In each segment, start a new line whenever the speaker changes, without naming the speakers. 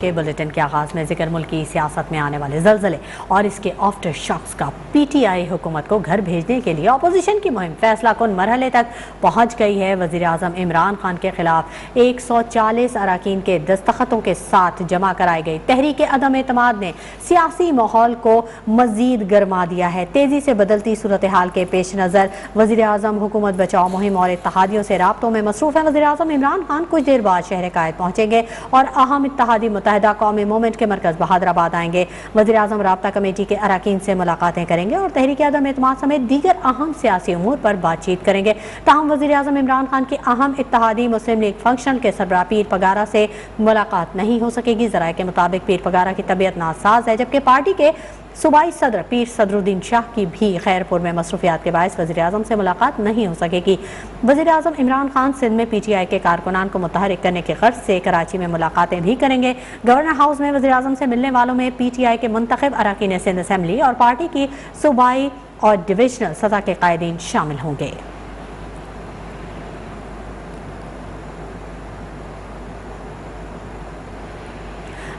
के बुलेटिन के आगाज में जिक्र मुल्की सियासत में आने वाले जलजले और इसके आफ्टर शॉक्स का। पीटीआई हुकूमत को घर भेजने के लिए अपोजिशन की मुहिम फैसला कुन मरहले तक पहुंच गई है। वजीर आजम इमरान खान के खिलाफ 140 अरकान के दस्तखतों के साथ जमा कराई गई तहरीक अदम एतमाद ने सियासी माहौल को मजीद गर्मा दिया है। तेजी से बदलती सूरत हाल के पेश नज़र वजीर आजम हुकूमत बचाओ मुहिम और इत्तहादियों से राब्तों में मसरूफ है। वजीर आजम इमरान खान कुछ देर बाद शहर कायद पहुंचेंगे और अहम इत्तहादी मुत्तहिदा कौमी मूवमेंट के मरकज बहादराबाद आएंगे। वज़ीर आज़म राब्ता कमेटी के अरकान से मुलाकातें करेंगे और तहरीक अदम एतमाद समेत दीगर अहम सियासी उमूर पर बातचीत करेंगे। ताहम वज़ीर आज़म इमरान खान की अहम इत्तहादी मुस्लिम लीग फंक्शन के सरबराह पीर पगारा से मुलाकात नहीं हो सकेगी। ज़राए के मुताबिक पीर पगारा की तबीयत नासाज है, जबकि पार्टी के सूबाई सदर पीर सदरुद्दीन शाह की भी खैरपुर में मसरूफियात के बायस वज़ीर आज़म से मुलाकात नहीं हो सकेगी। वज़ीर आज़म इमरान खान सिंध में पीटीआई के कारकुनान को मुतहरिक करने की गर्ज से कराची में मुलाकातें भी करेंगे। गवर्नर हाउस में वज़ीर आज़म से मिलने वालों में पीटीआई के मुंतखब अरकान सिंध असम्बली और पार्टी की सूबाई और डिविजनल सतह के कायदीन शामिल होंगे।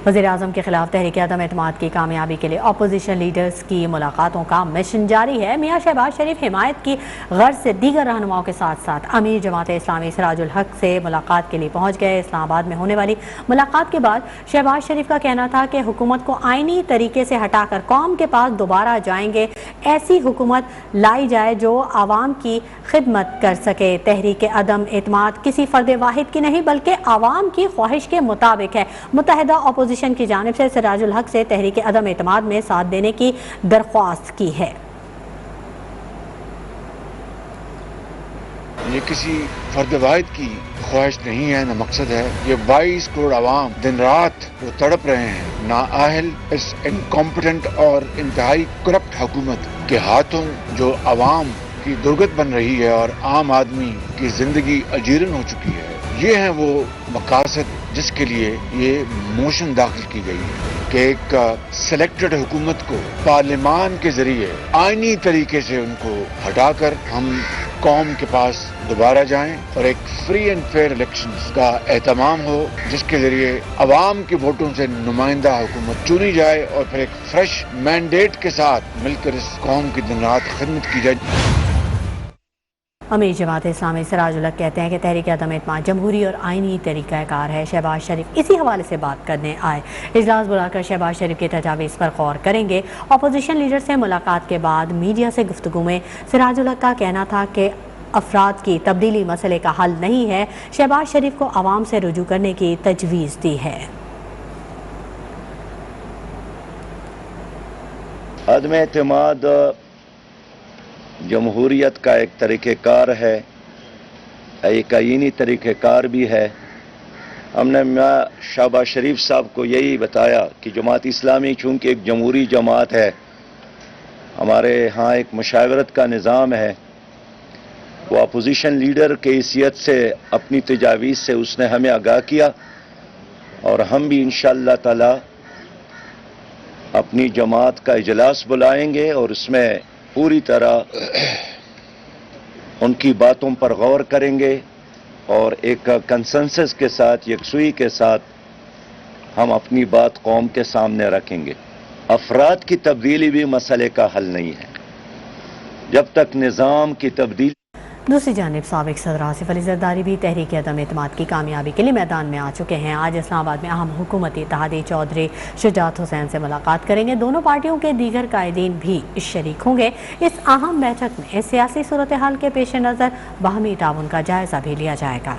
वज़ीर आज़म के खिलाफ तहरीक अदम एतमाद की कामयाबी के लिए अपोजिशन लीडर्स की मुलाकातों का मिशन जारी है। मियाँ शहबाज शरीफ हिमायत की गर्ज से दीगर रहनुमाओं के साथ साथ अमीर जमात इस्लामी सिराजुल हक से मुलाकात के लिए पहुँच गए। इस्लामाबाद में होने वाली मुलाकात के बाद शहबाज शरीफ का कहना था कि हुकूमत को आइनी तरीके से हटाकर कौम के पास दोबारा जाएंगे। ऐसी हुकूमत लाई जाए जो आवाम की खिदमत कर सके। तहरीक अदम एतमाद किसी फर्द वाहिद की नहीं बल्कि आवाम की ख्वाहिश के मुताबिक है। मुत्तहिदा अपोजिशन की जानिब से सिराजुल हक से तहरीक अदम एतमाद में साथ देने की दरख्वास्त की है।
ये किसी फर्द वाहिद की ख्वाहिश नहीं है, न मकसद है। ये 22 करोड़ आवाम दिन रात वो तड़प रहे हैं नाअहल इस इनकॉम्पिटेंट और इंतहाई करप्ट हुकूमत के हाथों, जो आवाम की दुर्गत बन रही है और आम आदमी की जिंदगी अजीरन हो चुकी है। ये है वो मकासद जिसके लिए ये मोशन दाखिल की गई है कि एक सिलेक्टेड हुकूमत को पार्लियामान के जरिए आईनी तरीके से उनको हटाकर हम कौम के पास दोबारा जाएं और एक फ्री एंड फेयर इलेक्शंस का एहतमाम हो, जिसके जरिए अवाम के वोटों से नुमाइंदा हुकूमत चुनी जाए और फिर एक फ्रेश मैंडेट के साथ मिलकर इस कौम की दिन रात खिदमत की जाए।
अमीर जमात इस्लामी सिराजुल हक कहते हैं कि तहरीक अदम एतमाद जमहूरी और आइनी तरीक़ाकार है। शहबाज शरीफ इसी हवाले से बात करने आए। इजलास बुलाकर शहबाज शरीफ की तजावीज़ पर गौर करेंगे। अपोजिशन लीडर से मुलाकात के बाद मीडिया से गुफ्तगू में सिराजुल हक का कहना था कि अफराद की तब्दीली मसले का हल नहीं है। शहबाज शरीफ को आवाम से रुजू करने की तजवीज़ दी है।
अदम एतमाद जमहूरियत का एक तरीक़ेकार है, एक आईनी तरीक़ेकार भी है। हमने मियां शहबाज शरीफ साहब को यही बताया कि जमात इस्लामी चूँकि एक जमहूरी जमात है, हमारे यहाँ एक मुशावरत का निज़ाम है। वो अपोजिशन लीडर के हैसियत से अपनी तजावीज़ से उसने हमें आगाह किया और हम भी इंशाअल्लाह ताला अपनी जमात का इजलास बुलाएंगे और उसमें पूरी तरह उनकी बातों पर गौर करेंगे और एक कंसेंसस के साथ, यकसुई के साथ हम अपनी बात कौम के सामने रखेंगे। अफराद की तब्दीली भी मसले का हल नहीं है जब तक निज़ाम की तब्दीली।
दूसरी जानिब साबिक सदर आसिफ अली जरदारी भी तहरीक अदम एतमाद की कामयाबी के लिए मैदान में आ चुके हैं। आज इस्लामाबाद में अहम हुकूमती इत्तेहादी चौधरी शुजात हुसैन से मुलाकात करेंगे। दोनों पार्टियों के दीगर कायदीन भी शरीक होंगे। इस अहम बैठक में सियासी सूरत हाल के पेश नज़र बाहमी ताउन का जायजा भी लिया जाएगा।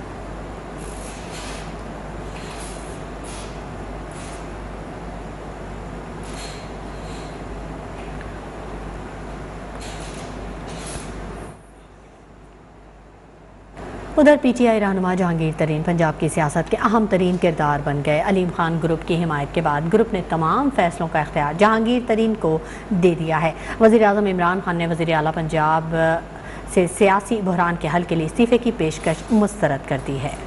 उधर पीटीआई रहनुमा जहांगीर तरीन पंजाब की सियासत के अहम तरीन किरदार बन गए। अलीम खान ग्रुप की हिमायत के बाद ग्रुप ने तमाम फैसलों का इख्तियार जहांगीर तरीन को दे दिया है। वज़ीर आज़म इमरान खान ने वज़ीर आला पंजाब से सियासी बहरान के हल के लिए इस्तीफ़े की पेशकश मुस्तरद कर दी है।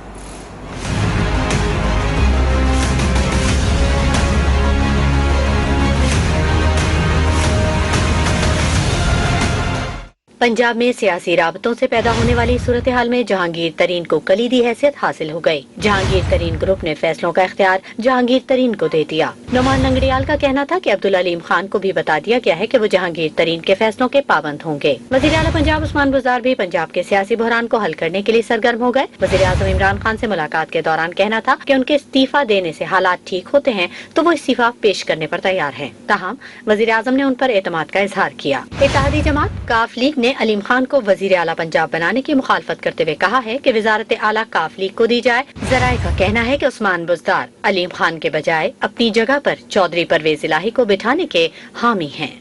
पंजाब में सियासी राबतों से पैदा होने वाली सूरत हाल में जहांगीर तरीन को कलीदी हैसियत हासिल हो गई। जहांगीर तरीन ग्रुप ने फैसलों का इख्तियार जहांगीर तरीन को दे दिया। नुमान लंगड़ियाल का कहना था कि अब्दुल अलीम खान को भी बता दिया गया है कि वो जहांगीर तरीन के फैसलों के पाबंद होंगे। वज़ीर आला पंजाब उस्मान बुज़दार भी पंजाब के सियासी बहरान को हल करने के लिए सरगर्म हो गए। वज़ीर आज़म इमरान खान से मुलाकात के दौरान कहना था कि उनके इस्तीफा देने से हालात ठीक होते हैं तो वो इस्तीफा पेश करने पर तैयार हैं। ताहम वज़ीर आज़म ने उन पर एतमाद का इजहार किया। इत्तेहादी जमात काफ लीग ने अलीम खान को वज़ीर आला पंजाब बनाने की मुखालफत करते हुए कहा है कि वज़ारत आला काफ लीग को दी जाए। ज़राए का कहना है कि उस्मान बुज़दार अलीम खान के बजाय अपनी जगह पर चौधरी परवेज इलाही को बिठाने के हामी हैं।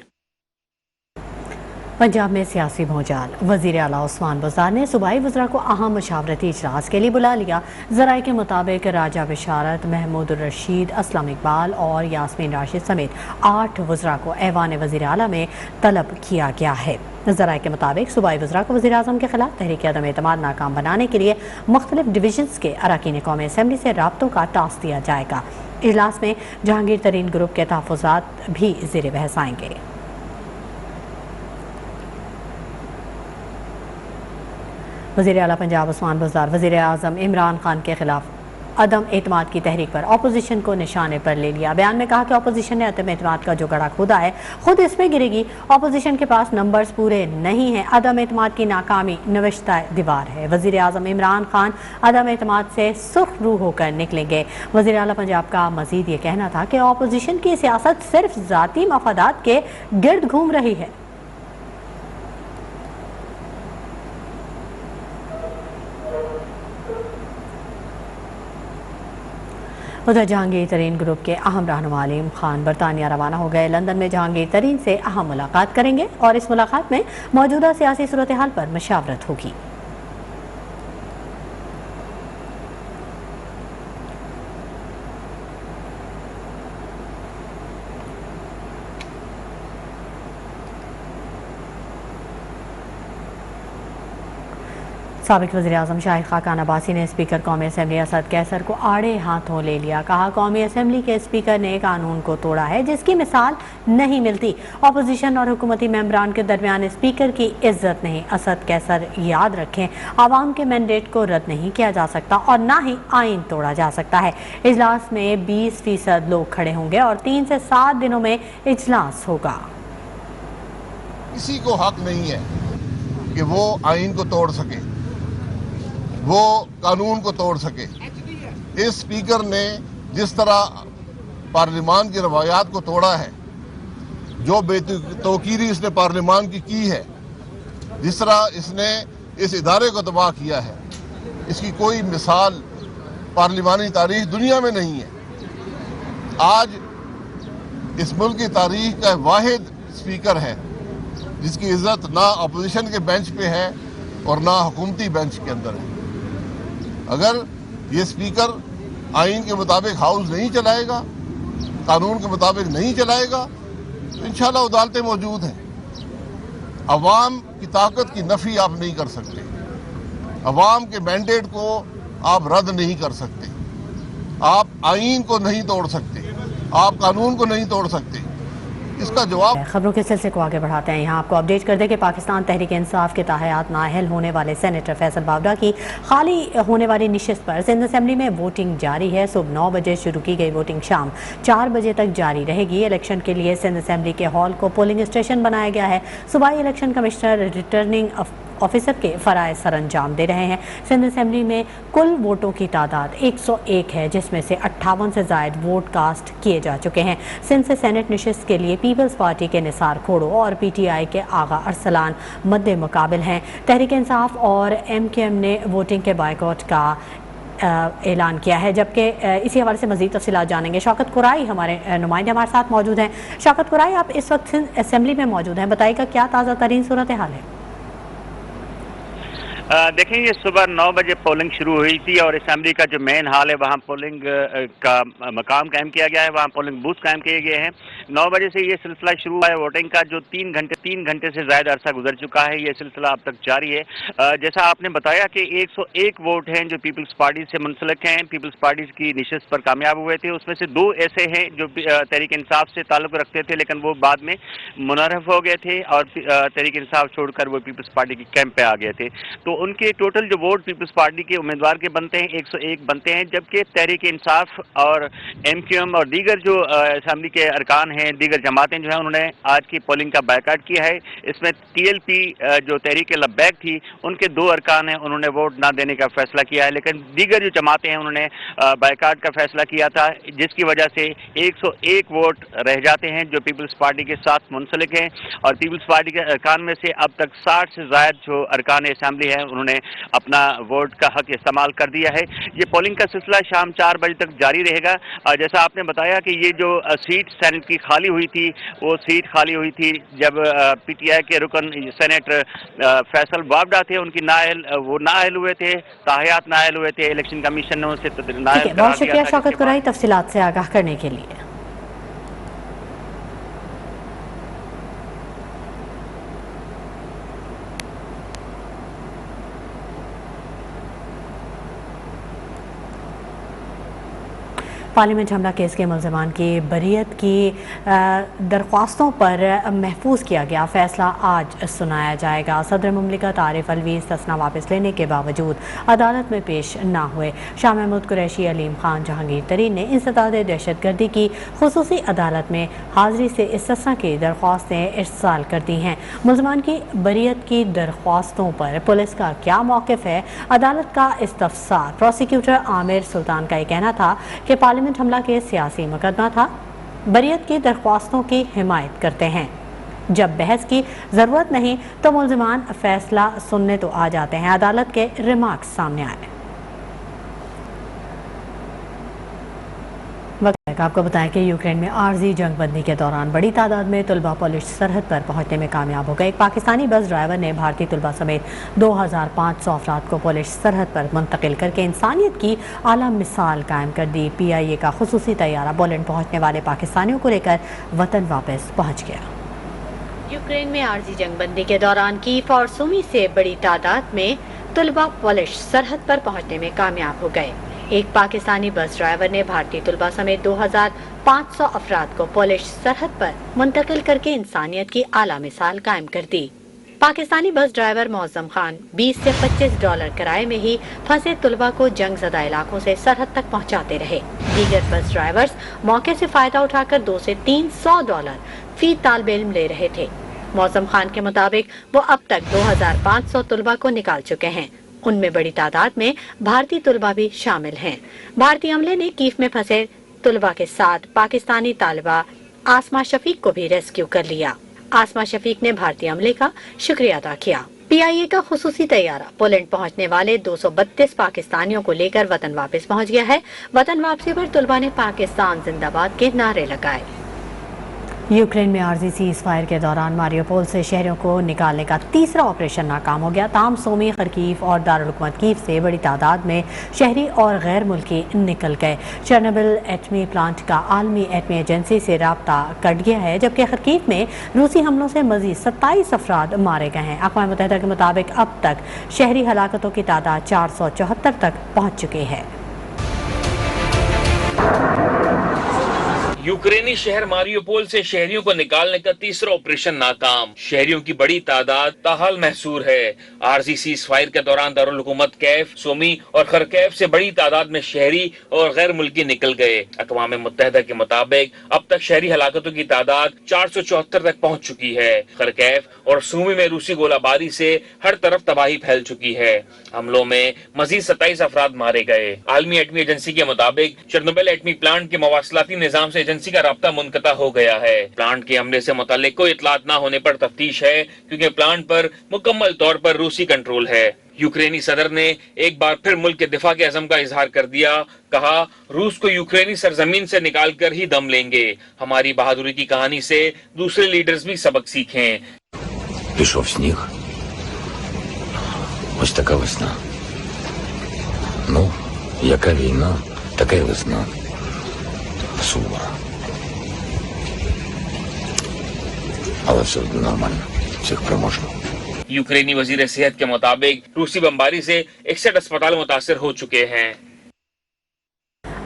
पंजाब में सियासी भूचाल। वज़ीर आला उस्मान बुज़दार ने सूबाई वज़रा को अहम मशावरती इजलास के लिए बुला लिया। ज़राए के मुताबिक राजा बिशारत, महमूद रशीद, असलम इकबाल और यास्मीन राशिद समेत 8 वज़रा को ऐवान वज़ीर आला में तलब किया गया है। ज़राए के मुताबिक सूबाई वज़रा को वज़ीर आज़म के खिलाफ तहरीक अदम एतमाद नाकाम बनाने के लिए मुख्तलिफ डिवीजन्स के अरकान कौमी असम्बली से राब्तों का टास्क दिया जाएगा। इजलास में जहांगीर तरीन ग्रुप के तहफ़्फ़ुज़ात भी ज़ेर बहस आएंगे। वज़ीर आला पंजाब उस्मान बुज़दार वज़ीर आज़म इमरान खान के खिलाफ अदम एतमाद की तहरीक पर अपोजिशन को निशाने पर ले लिया। बयान में कहा कि अपोजिशन ने अदम एतमाद का जो गड़ा खुदा है खुद इसमें गिरेगी। अपोजिशन के पास नंबर्स पूरे नहीं हैं। अदम एतमाद की नाकामी नविश्ता दीवार है। वज़ीर आज़म इमरान खान अदम एतमाद से सुर्ख रूह होकर निकलेंगे। वज़ीर आला पंजाब का मज़ीद ये कहना था कि अपोजिशन की सियासत सिर्फ ज़ाती मफादात के गिर्द घूम रही है। उधर जहांगीर तरीन ग्रुप के अहम रहनुमा अलीम खान बरतानिया रवाना हो गए। लंदन में जहांगीर तरीन से अहम मुलाकात करेंगे और इस मुलाकात में मौजूदा सियासी सूरत हाल पर मशावरत होगी। साबिक वज़ीर आज़म शाहिद खाकान अब्बासी ने स्पीकर कौमी असम्बली असद कैसर को आड़े हाथों ले लिया। कहा, कौमी असम्बली के स्पीकर ने कानून को तोड़ा है जिसकी मिसाल नहीं मिलती। अपोजिशन और हुकूमती मेंबरान के दरमियान स्पीकर की इज्जत नहीं। असद कैसर याद रखें, आवाम के मैंडेट को रद्द नहीं किया जा सकता और ना ही आइन तोड़ा जा सकता है। इजलास में 20% लोग खड़े होंगे और 3 से 7 दिनों में इजलास होगा।
किसी को हक नहीं है कि वो आइन को तोड़ सके, वो कानून को तोड़ सके। इस स्पीकर ने जिस तरह पार्लियामान की रवायात को तोड़ा है, जो बेतौकीरी इसने पार्लियामान की है, जिस तरह इसने इस इदारे को तबाह किया है, इसकी कोई मिसाल पार्लियामानी तारीख दुनिया में नहीं है। आज इस मुल्क की तारीख का वाहिद स्पीकर है जिसकी इज्जत ना अपोजिशन के बेंच पे है और ना हुकूमती बेंच के अंदर है। अगर ये स्पीकर आइन के मुताबिक हाउस नहीं चलाएगा, कानून के मुताबिक नहीं चलाएगा, तो इंशाल्लाह अदालतें मौजूद हैं। अवाम की ताकत की नफी आप नहीं कर सकते, अवाम के मैंडेट को आप रद्द नहीं कर सकते, आप आइन को नहीं तोड़ सकते, आप कानून को नहीं तोड़ सकते। इसका जवाब।
खबरों के सिलसिले को आगे बढ़ाते हैं। यहाँ आपको अपडेट कर दें कि पाकिस्तान तहरीक इंसाफ के तहत नाअहल होने वाले सेनेटर फैसल बावड़ा की खाली होने वाली निशिस्त पर सिंध असेंबली में वोटिंग जारी है। सुबह 9 बजे शुरू की गई वोटिंग शाम 4 बजे तक जारी रहेगी। इलेक्शन के लिए सिंध असेंबली के हॉल को पोलिंग स्टेशन बनाया गया है। सूबाई इलेक्शन कमिश्नर रिटर्निंग ऑफिसर के फराइज सर अंजाम दे रहे हैं। सिंध असेंबली में कुल वोटों की तादाद 101 है, जिसमें से 58 से ज़ायद वोट कास्ट किए जा चुके हैं। सिंध से सेनेट नशिस्त के लिए पीपल्स पार्टी के निसार खोड़ो और PTI के आगा अरसलान मद्दे मुकाबिल हैं। तहरीक इंसाफ और MKM ने वोटिंग के बायकॉट का ऐलान किया है। जबकि इसी हवाले से मज़ीद तफसीलात जानेंगे। शौकत कुराई हमारे नुमाइंदे हमारे साथ मौजूद हैं। शौकत कुराई, आप इस वक्त सिंध असेंबली में मौजूद हैं, बताइएगा क्या ताज़ा तरीन सूरत हाल है?
देखें, ये सुबह 9 बजे पोलिंग शुरू हुई थी और असेंबली का जो मेन हॉल है वहाँ पोलिंग का मकाम कायम किया गया है, वहाँ पोलिंग बूथ कायम किए गए हैं। 9 बजे से ये सिलसिला शुरू हुआ है वोटिंग का, जो 3 घंटे से ज़्यादा अरसा गुजर चुका है। ये सिलसिला अब तक जारी है। जैसा आपने बताया कि 101 वोट हैं जो पीपल्स पार्टी से मुंसलिक हैं, पीपल्स पार्टी की नशिस्त पर कामयाब हुए थे। उसमें से 2 ऐसे हैं जो तहरीक इंसाफ से ताल्लुक़ रखते थे, लेकिन वो बाद में मुनहरफ हो गए थे और तहरीक इंसाफ छोड़कर वो पीपल्स पार्टी की कैंप पे आ गए थे। तो उनके टोटल जो वोट पीपल्स पार्टी के उम्मीदवार के बनते हैं 101 बनते हैं, जबकि तहरीक इंसाफ और MQM और दीगर जो असेंबली के अरकान हैं, दीगर जमातें जो हैं, उन्होंने आज की पोलिंग का बायकाट किया है। इसमें TLP जो तहरीक लब्बैक थी, उनके 2 अरकान हैं, उन्होंने वोट ना देने का फैसला किया है, लेकिन दीगर जो जमातें हैं उन्होंने बायकाट का फैसला किया था, जिसकी वजह से 101 वोट रह जाते हैं जो पीपल्स पार्टी के साथ मुंसलिक हैं। और पीपल्स पार्टी के अरकान में से अब तक 60 से ज़ायद जो अरकान असेंबली है उन्होंने अपना वोट का हक इस्तेमाल कर दिया है। ये पोलिंग का सिलसिला शाम 4 बजे तक जारी रहेगा। जैसा आपने बताया कि ये जो सीट सेनेट की खाली हुई थी, वो सीट खाली हुई थी जब PTI के रुकन सेनेट फैसल वाबडा थे, उनकी वो नाअहल हुए थे, ताहियात नाअहल हुए थे। इलेक्शन कमीशन ने उनसे नाअहल करार
बहुत शुक्रिया
दिया था।
शौकत कुरैशी तफसीलात से आगाह करने के लिए। पार्लियामेंट हमला केस के मुलजमान की बरीयत की दरख्वास्तों पर महफूज किया गया फैसला आज सुनाया जाएगा। सदर मुमलिकत आरिफ अलवी इस्तना वापस लेने के बावजूद अदालत में पेश ना हुए। शाह महमूद कुरैशी, अलीम खान, जहांगीर तरीन ने इंसदाद दहशतगर्दी की खुसूसी अदालत में हाजिरी से इस्तना की दरख्वास्तें इरसाल कर दी हैं। मुलजमान की बरीयत की दरख्वास्तों पर पुलिस का क्या मौक़िफ़ है, अदालत का इस्तफसार। प्रोसिक्यूटर आमिर सुल्तान का ये कहना था कि पार्लियामेंट हमला के सियासी मुकदमा था, बरीयत की दरख्वास्तों की हिमायत करते हैं। जब बहस की ज़रूरत नहीं तो मुलजमान फैसला सुनने तो आ जाते हैं। अदालत के रिमार्क्स सामने आए। आपको बताएं कि यूक्रेन में आर्जी जंगबंदी के दौरान बड़ी तादाद में तलबा पोलिश सरहद पर पहुंचने में कामयाब हो गए। एक पाकिस्तानी बस ड्राइवर ने भारतीय तलबा समेत 2500 अफराद को पोलिश सरहद पर मुंतकिल करके इंसानियत की आला मिसाल कायम कर दी। PIA का खुसूसी तैयारा पोलैंड पहुंचने वाले पाकिस्तानियों को लेकर वतन वापस पहुंच गया। यूक्रेन में आर्जी जंगबंदी के दौरान कीव और सुमी से बड़ी तादाद में तलबा पोलिश सरहद पर पहुंचने में कामयाब हो गए। एक पाकिस्तानी बस ड्राइवर ने भारतीय तलबा समेत 2500 अफराद को पोलिश सरहद पर मुंतकिल करके इंसानियत की आला मिसाल कायम कर दी। पाकिस्तानी बस ड्राइवर मौज़म खान 20 से $25 किराए में ही फंसे तलबा को जंग ज़दा इलाकों से सरहद तक पहुंचाते रहे। दीगर बस ड्राइवर्स मौके से फायदा उठाकर $200 से $300 फी तालिब इल्म ले रहे थे। मौज़म खान के मुताबिक वो अब तक 2500 तलबा को निकाल चुके हैं। उनमें बड़ी तादाद में भारतीय तलबा भी शामिल हैं। भारतीय अमले ने कीव में फंसे तलबा के साथ पाकिस्तानी तालिबा आसमा शफीक को भी रेस्क्यू कर लिया। आसमा शफीक ने भारतीय अमले का शुक्रिया अदा किया। PIA का खुसूसी तैयारा पोलैंड पहुंचने वाले 232 पाकिस्तानियों को लेकर वतन वापस पहुंच गया है। वतन वापसी पर तलबा ने पाकिस्तान जिंदाबाद के नारे लगाए। यूक्रेन में आर्जी सीज फायर के दौरान मारियोपोल से शहरों को निकालने का तीसरा ऑपरेशन नाकाम हो गया। ताम सोमी, खरकीव और दारुल हुकूमत कीव से बड़ी तादाद में शहरी और गैर मुल्की निकल गए। चेरनोबिल एटमी प्लांट का आलमी एटमी एजेंसी से राब्ता कट गया है, जबकि खरकीव में रूसी हमलों से मजीद 27 अफराद मारे गए हैं। अक़वाम मुत्तहिदा के मुताबिक अब तक शहरी हलाकतों की तादाद 474 तक पहुँच चुकी है।
यूक्रेनी शहर मारियोपोल से शहरियों को निकालने का तीसरा ऑपरेशन नाकाम। शहरियों की बड़ी तादाद ताहाल महसूर है। आरजी सीज फायर के दौरान दारुल हुकूमत कैफ, सोमी और खरकैफ से बड़ी तादाद में शहरी और गैर मुल्की निकल गए। अक़वाम मुत्तहिदा के मुताबिक अब तक शहरी हलाकतों की तादाद 474 तक पहुंच चुकी है। खरकैफ और सूमी में रूसी गोलाबारी से हर तरफ तबाही फैल चुकी है। हमलों में मजीद 27 अफराद मारे गए। आलमी एटमी एजेंसी के मुताबिक चेरनोबिल एटमी प्लांट के मवासलाती निजाम से एजेंसी का राब्ता मुनक़ता हो गया है। प्लांट के हमले से मुताल्लिक कोई इतलात न होने पर तफ्तीश है, क्योंकि प्लांट पर मुकम्मल तौर पर रूसी कंट्रोल है। यूक्रेनी सदर ने एक बार फिर मुल्क के दिफा के अज़म का इजहार कर दिया। कहा, रूस को यूक्रेनी सरजमीन से निकाल कर ही दम लेंगे। हमारी बहादुरी की कहानी से दूसरे लीडर्स भी सबक सीखें।
Ось така весна. Ну, яка війна, така й весна. Сумна. Але все одно нормально. Всіх переможемо.
यूक्रेनी वजीर सेहत के मुताबिक रूसी बमबारी से 61 अस्पताल मुतासर हो चुके हैं।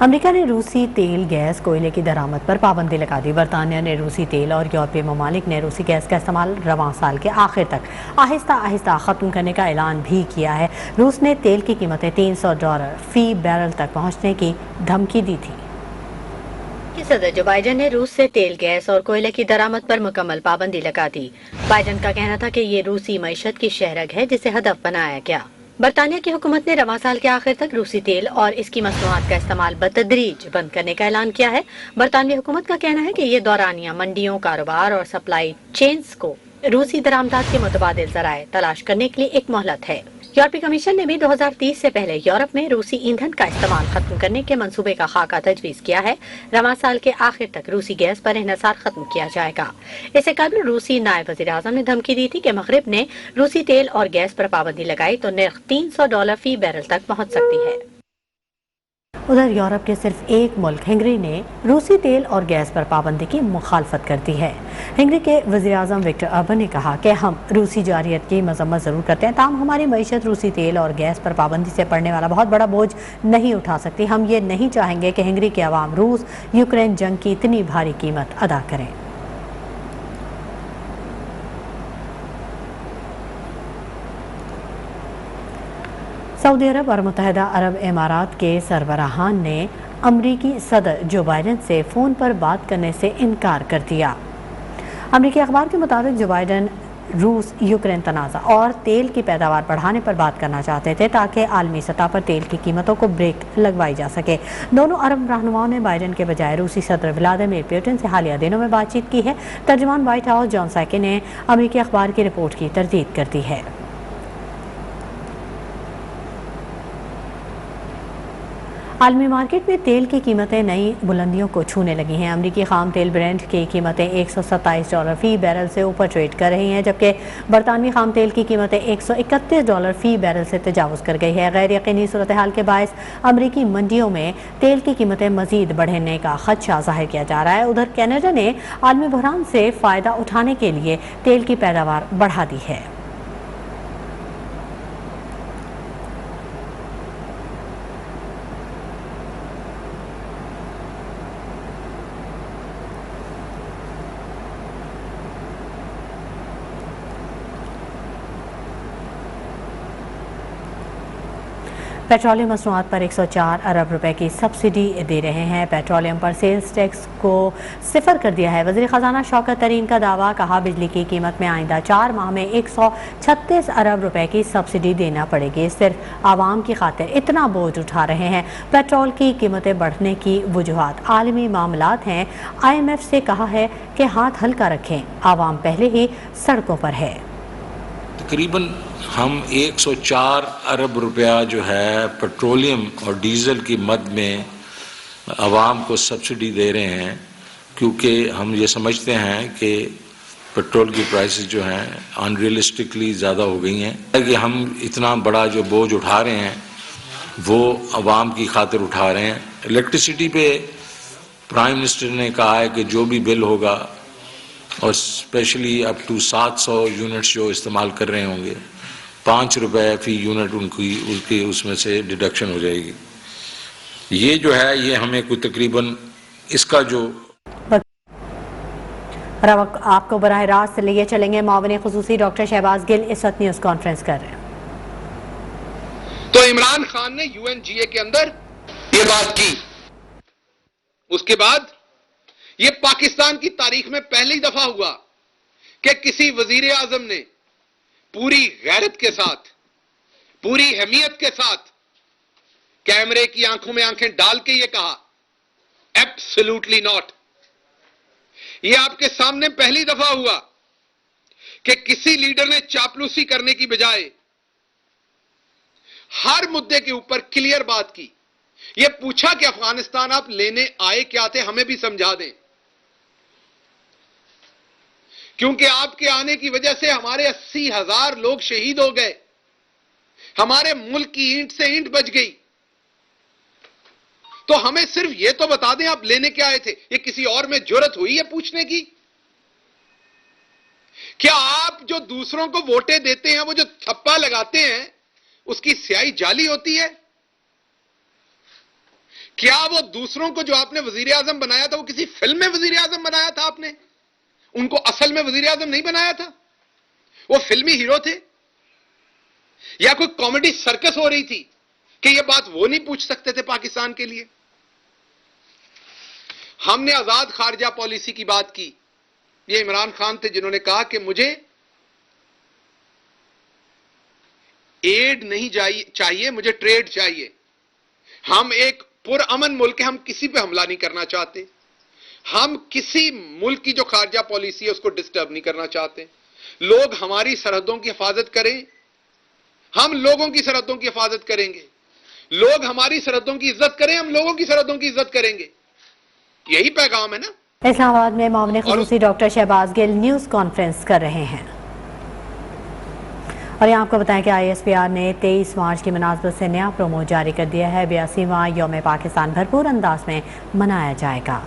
अमेरिका ने रूसी तेल गैस कोयले की दरामद पर पाबंदी लगा दी। बरतानिया ने रूसी तेल और यूरोपीय ममालिक ने रूसी गैस का इस्तेमाल रवां साल के आखिर तक आहिस्ता आहिस्ता ख़त्म करने का ऐलान भी किया है। रूस ने तेल की कीमतें $300 फी बैरल तक पहुंचने की धमकी दी थी। सदर जो बाइडेन ने रूस से तेल, गैस और कोयले की दरामद पर मुकम्मल पाबंदी लगा दी। बाइडेन का कहना था कि ये रूसी मईशत की शहरग है जिसे हदफ बनाया गया। बरतानिया की हुकूमत ने रवां साल के आखिर तक रूसी तेल और इसकी मसनूआत का इस्तेमाल बतदरीज बंद करने का ऐलान किया है। बरतानवी हुकूमत का कहना है कि ये दौरानिया मंडियों, कारोबार और सप्लाई चेन्स को रूसी दरामदात के मुतबादिल ज़राए तलाश करने के लिए एक मोहलत है। यूरोपीय कमीशन ने भी 2030 से पहले यूरोप में रूसी ईंधन का इस्तेमाल खत्म करने के मंसूबे का खाका तजवीज़ किया है। रवां साल के आखिर तक रूसी गैस पर इन्हिसार खत्म किया जाएगा। इससे कबल रूसी नायब वज़ीर आज़म ने धमकी दी थी कि मगरिब ने रूसी तेल और गैस पर पाबंदी लगाई तो निर्ख $300 फी बैरल तक पहुंच सकती है। उधर यूरोप के सिर्फ एक मुल्क हंगरी ने रूसी तेल और गैस पर पाबंदी की मुखालफत कर दी है। हंगरी के वज़ीर आज़म विक्टर अर्बन ने कहा कि हम रूसी जारियत की मजम्मत ज़रूर करते हैं, ताहम हमारी मईशत रूसी तेल और गैस पर पाबंदी से पड़ने वाला बहुत बड़ा बोझ नहीं उठा सकती। हम ये नहीं चाहेंगे कि हंगरी के अवाम रूस यूक्रेन जंग की इतनी भारी कीमत अदा करें। सऊदी अरब और मुत्तहिदा अरब इमारात के सरबराहान ने अमरीकी सदर जो बाइडेन से फ़ोन पर बात करने से इनकार कर दिया। अमरीकी अखबार के मुताबिक जो बाइडेन रूस यूक्रेन तनाज़ा और तेल की पैदावार बढ़ाने पर बात करना चाहते थे ताकि आलमी सतह पर तेल की कीमतों को ब्रेक लगवाई जा सके। दोनों अरब रहनुमाओं ने बाइडेन के बजाय रूसी सदर व्लादिमीर पुतिन से हालिया दिनों में बातचीत की है। तर्जुमान व्हाइट हाउस जॉन साकी ने अमरीकी अखबार की रिपोर्ट की तरदीद कर दी है। आलमी मार्केट में तेल की कीमतें नई बुलंदियों को छूने लगी हैं। अमरीकी खाम तेल ब्रेंट की कीमतें $127 फी बैरल से ऊपर ट्रेड कर रही हैं, जबकि बरतानवी खाम तेल की कीमतें $131 फी बैरल से तजावुज़ कर गई है। गैर यकीनी सूरत हाल के बायस अमरीकी मंडियों में तेल की कीमतें मजीद बढ़ने का खदशा जाहिर किया जा रहा है। उधर कनाडा ने आलमी बहरान से फ़ायदा उठाने के लिए तेल की पैदावार बढ़ा दी है। पेट्रोलियम मसनूआत पर 104 अरब रुपए की सब्सिडी दे रहे हैं। पेट्रोलियम पर सेल्स टैक्स को सिफर कर दिया है। वज़ीर ख़जाना शौकत तरीन का दावा, कहा बिजली की कीमत में आइंदा 4 माह में 136 अरब रुपए की सब्सिडी देना पड़ेगी। सिर्फ आवाम की खातिर इतना बोझ उठा रहे हैं। पेट्रोल की कीमतें बढ़ने की वजूहात आलमी मामलात हैं। IMF से कहा है कि हाथ हल्का रखें, आवाम पहले ही सड़कों पर है।
तकरीबन हम 104 अरब रुपया जो है पेट्रोलियम और डीज़ल की मद में आवाम को सब्सिडी दे रहे हैं, क्योंकि हम ये समझते हैं कि पेट्रोल की प्राइसेस जो हैं अनरियलिस्टिकली ज़्यादा हो गई हैं कि हम इतना बड़ा जो बोझ उठा रहे हैं वो आवाम की खातिर उठा रहे हैं। इलेक्ट्रिसिटी पे प्राइम मिनिस्टर ने कहा है कि जो भी बिल होगा और स्पेशली अप टू 700 यूनिट्स जो इस्तेमाल कर रहे होंगे, 5 रुपए फी यूनिट उनकी उसमें से डिडक्शन हो जाएगी। ये जो है ये हमें कोई तकरीबन इसका जो
आपको बराह रास्त लिए चलेंगे। मावने खुसूसी डॉक्टर शहबाज गिल इस वक्त न्यूज़ कॉन्फ्रेंस कर रहे हैं।
तो इमरान खान ने UNGA के अंदर ये बात की, उसके बाद ये पाकिस्तान की तारीख में पहली दफा हुआ कि किसी वजीर आजम ने पूरी गैरत के साथ, पूरी अहमियत के साथ कैमरे की आंखों में आंखें डाल के ये कहा, एब्सोल्युटली नॉट। ये आपके सामने पहली दफा हुआ कि किसी लीडर ने चापलूसी करने की बजाय हर मुद्दे के ऊपर क्लियर बात की। ये पूछा कि अफगानिस्तान आप लेने आए क्या थे, हमें भी समझा दें, क्योंकि आपके आने की वजह से हमारे 80,000 लोग शहीद हो गए, हमारे मुल्क की ईंट से ईंट बच गई। तो हमें सिर्फ यह तो बता दें आप लेने क्या आए थे, ये किसी और में जुर्रत हुई है पूछने की? क्या आप जो दूसरों को वोटें देते हैं, वो जो थप्पा लगाते हैं, उसकी स्याही जाली होती है? क्या वो दूसरों को जो आपने वजीर आजम बनाया था, वो किसी फिल्म में वजीर आजम बनाया था आपने? उनको असल में वजीर आजम नहीं बनाया था, वो फिल्मी हीरो थे? या कोई कॉमेडी सर्कस हो रही थी कि ये बात वो नहीं पूछ सकते थे पाकिस्तान के लिए? हमने आजाद खारजा पॉलिसी की बात की। ये इमरान खान थे जिन्होंने कहा कि मुझे एड नहीं चाहिए, मुझे ट्रेड चाहिए। हम एक पुरअमन मुल्क है, हम किसी पे हमला नहीं करना चाहते। हम किसी मुल्क की जो खारजा पॉलिसी है उसको डिस्टर्ब नहीं करना चाहते। लोग हमारी सरहदों की हिफाजत करें, हम लोगों की सरहदों की हिफाजत करेंगे। लोग हमारी सरहदों की इज्जत करें, हम लोगों की सरहदों की इज्जत करेंगे। यही पैगाम है ना।
इस्लामाबाद में मामले खुसूसी doctor Shahbaz Gill news conference कर रहे हैं। और यहाँ आपको बताएं कि ISPR ने 23 मार्च की मुनासबत से नया प्रोमो जारी कर दिया है। 82वां यौम पाकिस्तान भरपूर अंदाज में मनाया जाएगा।